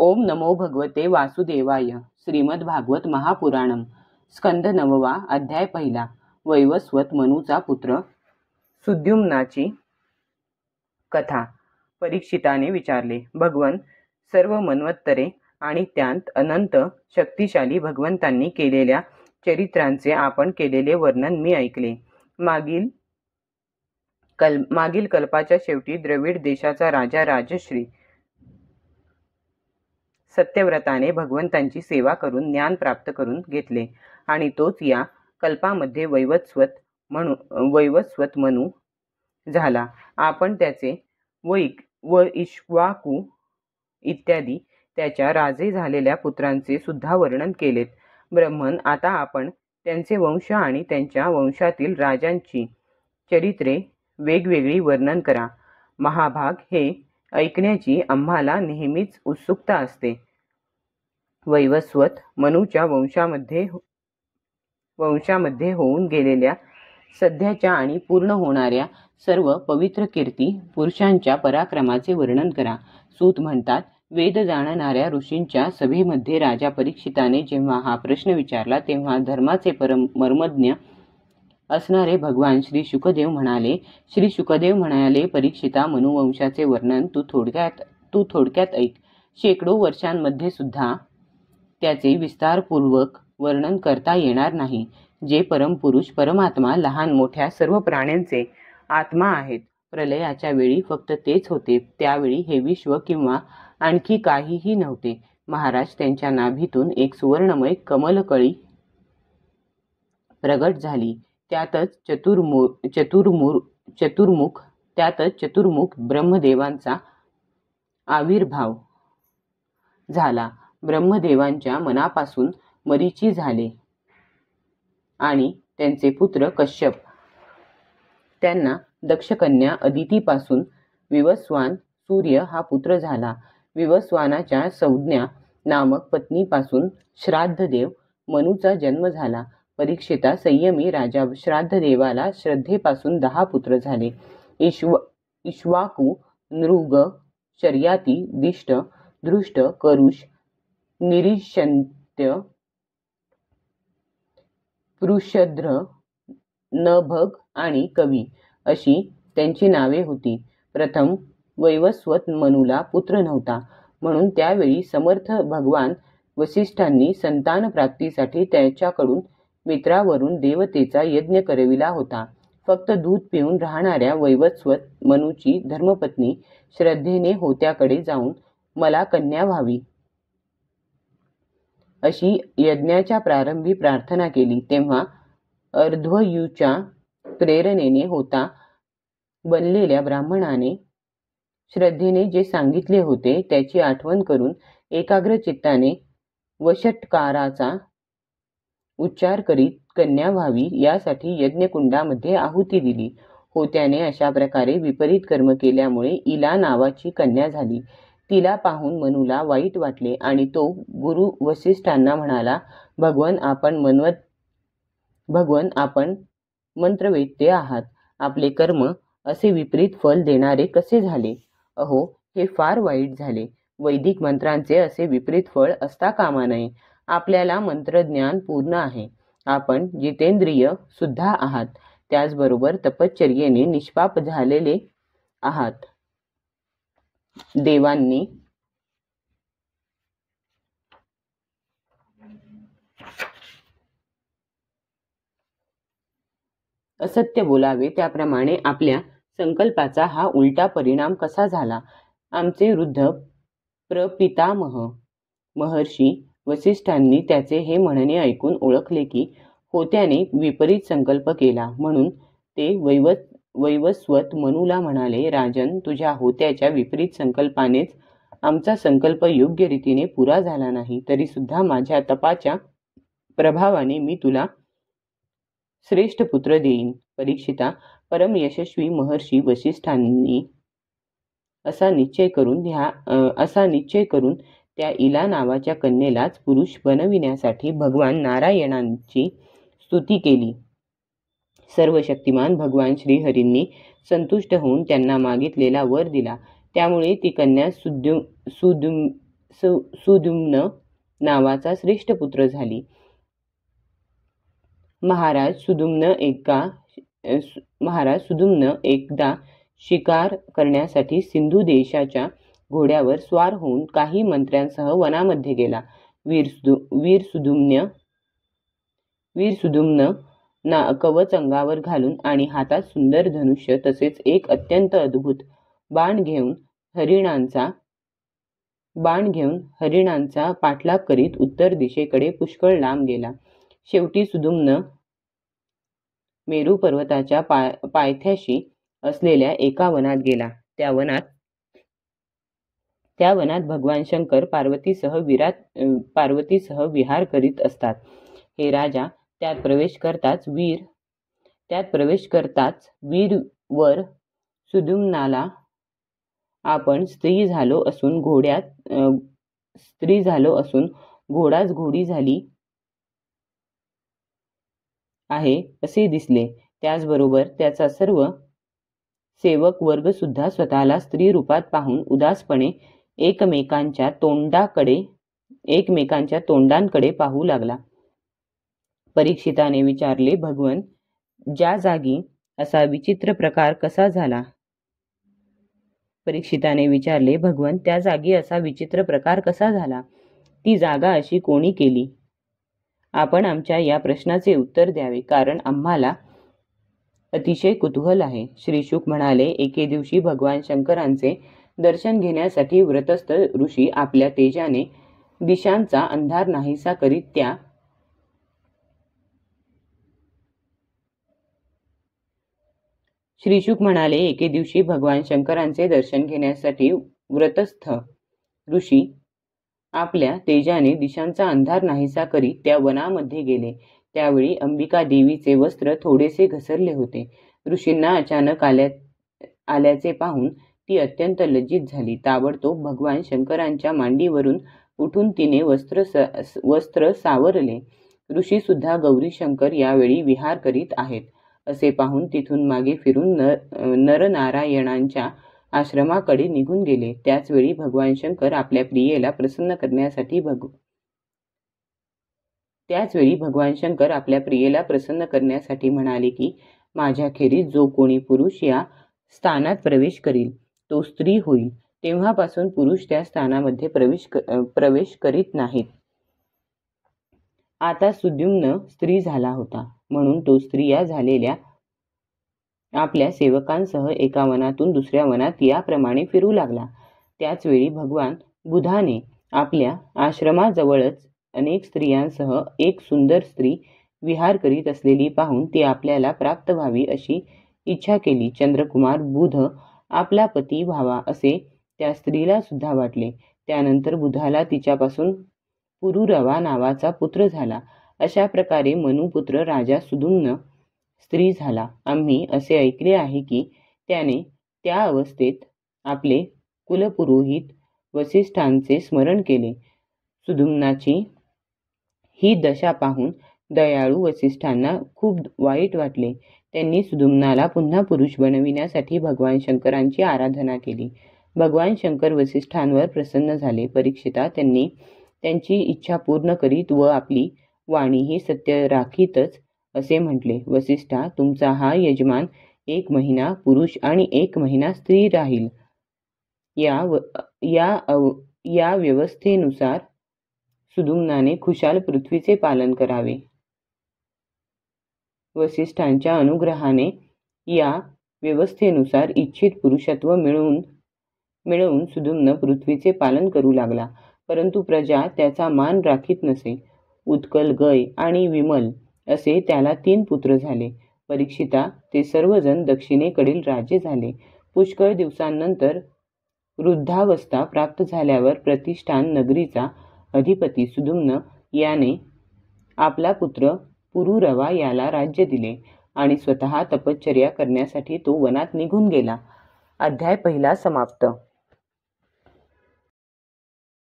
ओम नमो भगवते वासुदेवाय. श्रीमद भागवत महापुराणम स्कंद 9वा अध्याय 1. वैवस्वत मनुचा पुत्र सुद्युम्नाची कथा. परीक्षिताने विचारले, भगवन, सर्व मन्वत्तरे आणि त्यांत अनंत शक्तिशाली भगवंतांनी केलेल्या चरित्रांचे आपण केलेले वर्णन मी ऐकले. मागील कल्पाच्या शेवटी द्रविड देशाचा राजा राजश्री सत्यव्रताने भगवंतांची सेवा करून ज्ञान प्राप्त करून घेतले आणि तोच या कल्पामध्ये वैवस्वत मनु झाला. आपण त्याचे व इक्ष्वाकू इत्यादी त्याच्या राजे झालेल्या पुत्रांचे सुद्धा वर्णन केलेत. ब्रह्मन, आता आपण त्यांचे वंश आणि त्यांच्या वंशातील राजांची चरित्रे वेगवेगळी वर्णन करा. महाभाग, हे ऐकण्याची आम्हाला नेहमीच उत्सुकता असते. वैवस्वत मनुच्या वंशामध्ये होऊन गेलेल्या सध्याच्या आणि पूर्ण होणाऱ्या सर्व पवित्र कीर्ती पुरुषांच्या पराक्रमाचे वर्णन करा. सूत म्हणतात, वेद जाणणाऱ्या ऋषींच्या सभेमध्ये राजा परीक्षिताने जेव्हा हा प्रश्न विचारला तेव्हा धर्माचे मर्मज्ञ असणारे भगवान श्री शुकदेव म्हणाले, परीक्षिता, मनुवंशाचे वर्णन तू थोडक्यात ऐक. शेकडो वर्षांमध्ये सुद्धा त्याचे विस्तारपूर्वक वर्णन करता येणार नाही. जे परमपुरुष परमात्मा लहान मोठ्या सर्व प्राण्यांचे आत्मा आहेत, प्रलयाच्या वेळी फक्त तेच होते. त्यावेळी हे विश्व किंवा आणखी काहीही नव्हते. महाराज, त्यांच्या नाभीतून एक सुवर्णमय कमलकळी प्रगट झाली. त्यातच चतुर्मुख ब्रह्मदेवांचा आविर्भाव झाला. ब्रह्मदेवांच्या मनापासून मरीची झाले आणि त्यांचे पुत्र कश्यप. त्यांना दक्षकन्या अदितीपासून विवस्वान सूर्य हा पुत्र झाला. विवस्वानाच्या संज्ञा नामक पत्नीपासून श्राद्धदेव मनुचा जन्म झाला. परीक्षिता, संयमी राजा श्राद्धदेवाला श्रद्धेपासून 10 पुत्र झाले. इक्ष्वाकू, नृग, शर्याती, दिष्ट, धृष्ट, करुष, निरीक्षंत्य, पृषध्र, नभग आणि कवी अशी त्यांची नावे होती. प्रथम वैवस्वत मनुला पुत्र नव्हता, म्हणून त्यावेळी समर्थ भगवान वसिष्ठांनी संतान प्राप्तीसाठी त्याच्याकडून मित्रावरून देवतेचा यज्ञ करविला होता. फक्त दूध पिऊन राहणाऱ्या वैवस्वत मनुची धर्मपत्नी श्रद्धेने होत्याकडे जाऊन मला कन्या व्हावी अशी यज्ञाच्या प्रारंभी प्रार्थना केली. तेव्हा अर्ध्वयूच्या प्रेरणेने होता बनलेल्या ब्राह्मणाने श्रद्धेने जे सांगितले होते त्याची आठवण करून एकाग्र चित्ताने वषट्काराचा उच्चार करीत कन्या व्हावी यासाठी यज्ञकुंडामध्ये आहुती दिली. होत्याने अशा प्रकारे विपरीत कर्म केल्यामुळे इला नावाची कन्या झाली. तिला पाहून मनुला वाईट वाटले आणि तो गुरु वसिष्ठांना म्हणाला, भगवन, आपण मंत्रवेत्ते आहात. आपले कर्म असे विपरीत फल देणारे कसे झाले? अहो, हे फार वाईट झाले. वैदिक मंत्रांचे असे विपरीत फळ असता कामा नये. आपल्याला मंत्रज्ञान पूर्ण आहे. आपण जितेंद्रिय सुद्धा आहात. त्याचबरोबर तपश्चर्येने निष्पाप झालेले आहात. देवांनी असत्य बोलावे त्याप्रमाणे आपल्या संकल्पाचा हा उलटा परिणाम कसा झाला? आमचे वृद्ध प्रपितामह महर्षी वसिष्ठांनी त्याचे हे म्हणणे ऐकून ओळखले की होत्याने विपरीत संकल्प केला. म्हणून ते वैवस्वत मनुला म्हणाले, राजन, तुझ्या होत्याच्या विपरीत संकल्पानेच आमचा संकल्प योग्य रीतीने पुरा झाला नाही. तरी सुद्धा माझ्या तपाच्या प्रभावाने मी तुला श्रेष्ठ पुत्र देईन. परीक्षिता, परम यशस्वी महर्षी वसिष्ठांनी असा निश्चय करून त्या इला नावाच्या कन्येलाच पुरुष बनविण्यासाठी भगवान नारायणांची स्तुती केली. सर्व शक्तिमान भगवान श्रीहरींनी संतुष्ट होऊन त्यांना मागितलेला वर दिला. त्यामुळे ती कन्या सुद्युम्न नावाचा श्रेष्ठ पुत्र झाली. महाराज सुद्युम्न एकदा शिकार करण्यासाठी सिंधू देशाच्या घोड्यावर स्वार होऊन काही मंत्र्यांसह वनामध्ये गेला. वीर सुद्युम्न कवच अंगावर घालून आणि हातात सुंदर धनुष्य तसेच एक अत्यंत अद्भुत बाण घेऊन हरिणांचा पाठलाग करीत उत्तर दिशेकडे पुष्कळ लांब गेला. शेवटी सुद्युम्न मेरू पर्वताच्या पायथ्याशी असलेल्या एका वनात गेला. त्या वनात भगवान शंकर पार्वतीसह विहार करीत असतात. हे राजा, त्यात प्रवेश करताच वीर वर सुद्युम्नाला आपण स्त्री झालो असून घोडाच घोडी झाली आहे असे दिसले. त्याचबरोबर त्याचा सर्व सेवक वर्ग सुद्धा स्वतःला स्त्री रूपात पाहून उदासपणे एकमेकांच्या तोंडांकडे पाहू लागला. परीक्षिताने विचारले, भगवन, त्या जागी असा विचित्र प्रकार कसा झाला? ती जागा अशी कोणी केली? आपण आमच्या या प्रश्नाचे उत्तर द्यावे, कारण आम्हाला अतिशय कुतूहल आहे. श्री शुक म्हणाले, एके दिवशी भगवान शंकरांचे दर्शन घेण्यासाठी व्रतस्थ ऋषी आपल्या तेजाने दिशांचा अंधार नाहीसा करीत त्या वनामध्ये गेले. त्यावेळी अंबिका देवीचे वस्त्र थोडेसे घसरले होते. ऋषींना अचानक आल्याचे पाहून ती अत्यंत लज्जित झाली. ताबडतोब भगवान शंकरांच्या मांडीवरून उठून तिने वस्त्र सावरले. ऋषी सुद्धा गौरी शंकर यावेळी विहार करीत आहेत असे पाहून तिथून मागे फिरून नरनारायणांच्या आश्रमाकडे निघून गेले. त्याचवेळी भगवान शंकर आपल्या प्रियेला प्रसन्न करण्यासाठी म्हणाले की माझ्याखेरीज जो कोणी पुरुष या स्थानात प्रवेश करील तो स्त्री होईल. तेव्हापासून पुरुष त्या स्थानामध्ये प्रवेश करीत नाहीत. आता सुद्युम्न स्त्री झाला होता, म्हणून तो स्त्रिया झालेल्या आपल्या सेवकांसह एका वनातून दुसऱ्या वनात याप्रमाणे फिरू लागला. त्याचवेळी भगवान बुधाने आपल्या आश्रमाजवळच अनेक स्त्रियांसह एक सुंदर स्त्री विहार करीत असलेली पाहून ती आपल्याला प्राप्त व्हावी अशी इच्छा केली. चंद्रकुमार बुध आपला पती व्हावा असे त्या स्त्रीला सुद्धा वाटले. त्यानंतर बुधाला तिच्यापासून पुरुरवा नावाचा पुत्र झाला. अशा प्रकारे मनुपुत्र राजा सुद्युम्न स्त्री झाला. आम्ही असे ऐकले आहे की त्याने त्या अवस्थेत आपले कुलपुरोहित वसिष्ठांचे स्मरण केले. सुद्युम्नाची ही दशा पाहून दयाळू वसिष्ठांना खूप वाईट वाटले. त्यांनी सुद्युम्नाला पुन्हा पुरुष बनविण्यासाठी भगवान शंकरांची आराधना केली. भगवान शंकर वसिष्ठांवर प्रसन्न झाले. परीक्षिता, त्यांनी त्यांची इच्छा पूर्ण करीत व आपली वाणीही सत्य राखीतच असे म्हटले, वसिष्ठा, तुमचा हा यजमान 1 महिना पुरुष आणि 1 महिना स्त्री राहील. या व्यवस्थेनुसार सुद्युम्नाने खुशाल पृथ्वीचे पालन करावे. वसिष्ठांच्या अनुग्रहाने या व्यवस्थेनुसार इच्छित पुरुषत्व मिळवून सुद्युम्न पृथ्वीचे पालन करू लागला. परंतु प्रजा त्याचा मान राखीत नसे. उत्कल, गय आणि विमल असे त्याला 3 पुत्र झाले. परीक्षिता, ते सर्वजण दक्षिणेकडील राजे झाले. पुष्कळ दिवसांनंतर वृद्धावस्था प्राप्त झाल्यावर प्रतिष्ठान नगरीचा अधिपती सुद्युम्न याने आपला पुत्र पुरुरवा याला राज्य दिले आणि स्वतः तपश्चर्या करण्यासाठी तो वनात निघून गेला. अध्याय 1 समाप्त.